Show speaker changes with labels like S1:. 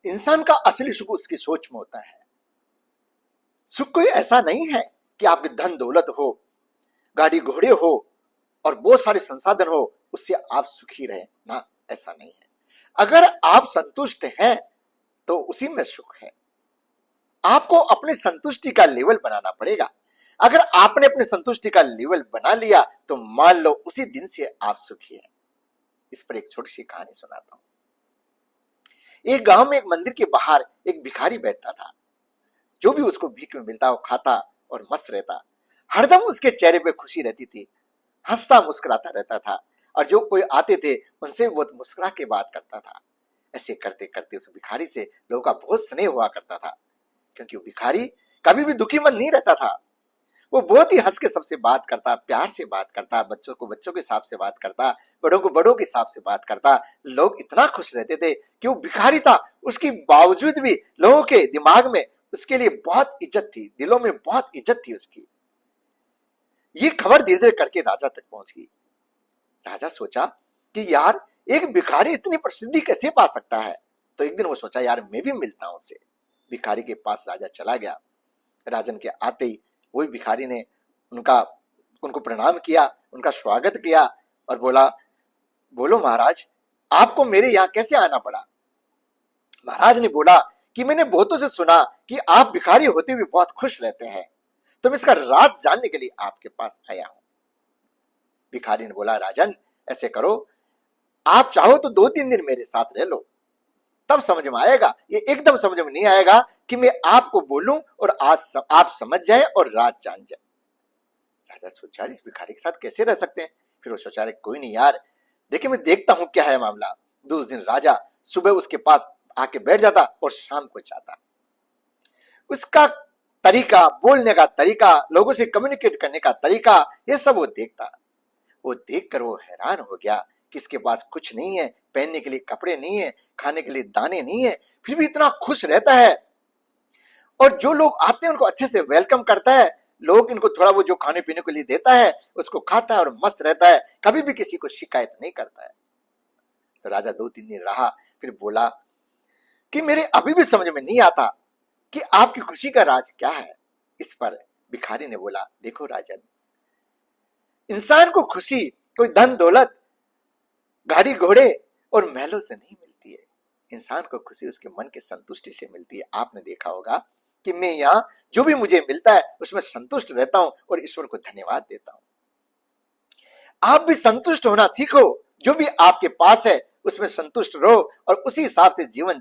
S1: इंसान का असली सुख उसकी सोच में होता है। सुख कोई ऐसा नहीं है कि आपके धन दौलत हो, गाड़ी घोड़े हो और बहुत सारे संसाधन हो, उससे आप सुखी रहे ना, ऐसा नहीं है। अगर आप संतुष्ट हैं तो उसी में सुख है। आपको अपनी संतुष्टि का लेवल बनाना पड़ेगा। अगर आपने अपनी संतुष्टि का लेवल बना लिया तो मान लो उसी दिन से आप सुखी हैं। इस पर एक छोटी सी कहानी सुनाता हूं। एक गांव में एक मंदिर के बाहर एक भिखारी बैठता था। जो भी उसको भीख में मिलता वो खाता और मस्त रहता। हरदम उसके चेहरे पे खुशी रहती थी, हंसता मुस्कुराता रहता था और जो कोई आते थे उनसे बहुत मुस्कुरा के बात करता था। ऐसे करते करते उस भिखारी से लोगों का बहुत स्नेह हुआ करता था, क्योंकि वो भिखारी कभी भी दुखी मन नहीं रहता था। वो बहुत ही हंस के सबसे बात करता, प्यार से बात करता, बच्चों को बच्चों के हिसाब से बात करता, बड़ों को बड़ों के हिसाब से बात करता। लोग इतना खुश रहते थे कि वो भिखारी था, उसके बावजूद भी लोगों के दिमाग में उसके लिए बहुत इज्जत थी, दिलों में बहुत इज्जत थी उसकी। ये खबर धीरे धीरे करके राजा तक पहुंच गई। राजा सोचा कि यार एक भिखारी इतनी प्रसिद्धि कैसे पा सकता है। तो एक दिन वो सोचा यार मैं भी मिलता हूं उससे। भिखारी के पास राजा चला गया। राजन के आते ही वही भिखारी ने उनको प्रणाम किया, उनका स्वागत किया और बोला, बोलो महाराज आपको मेरे यहाँ कैसे आना पड़ा। महाराज ने बोला कि मैंने बहुतों से सुना कि आप भिखारी होते हुए बहुत खुश रहते हैं, तो मैं इसका राज जानने के लिए आपके पास आया हूं। भिखारी ने बोला, राजन ऐसे करो, आप चाहो तो 2-3 दिन मेरे साथ रह लो, तब समझ में आएगा। ये एकदम समझ में नहीं आएगा कि मैं आपको बोलूं और आज आप समझ जाएं और राज जान जाए। राजा सोचा इस भिखारी के साथ कैसे रह सकते हैं। फिर वो सोचा कोई नहीं यार, देखिए मैं देखता हूं क्या है मामला। 2 दिन राजा सुबह उसके पास आके बैठ जाता और शाम को जाता। उसका तरीका, बोलने का तरीका, लोगों से कम्युनिकेट करने का तरीका, ये सब वो देखता। वो देखकर वो हैरान हो गया कि इसके पास कुछ नहीं है, पहनने के लिए कपड़े नहीं है, खाने के लिए दाने नहीं है, फिर भी इतना खुश रहता है। और जो लोग आते हैं उनको अच्छे से वेलकम करता है, लोग इनको थोड़ा वो जो खाने पीने के लिए देता है उसको खाता है और मस्त रहता है, कभी भी किसी को शिकायत नहीं करता है। तो राजा 2-3 दिन रहा, फिर बोला कि मेरे अभी भी समझ में नहीं आता कि आपकी खुशी का राज क्या है। इस पर भिखारी ने बोला, देखो राजन, इंसान को खुशी कोई धन दौलत, गाड़ी घोड़े और महलों से नहीं मिलती है। इंसान को खुशी उसके मन की संतुष्टि से मिलती है। आपने देखा होगा कि मैं यहाँ जो भी मुझे मिलता है उसमें संतुष्ट रहता हूं और ईश्वर को धन्यवाद देता हूं। आप भी संतुष्ट होना सीखो, जो भी आपके पास है उसमें संतुष्ट रहो और उसी हिसाब से जीवन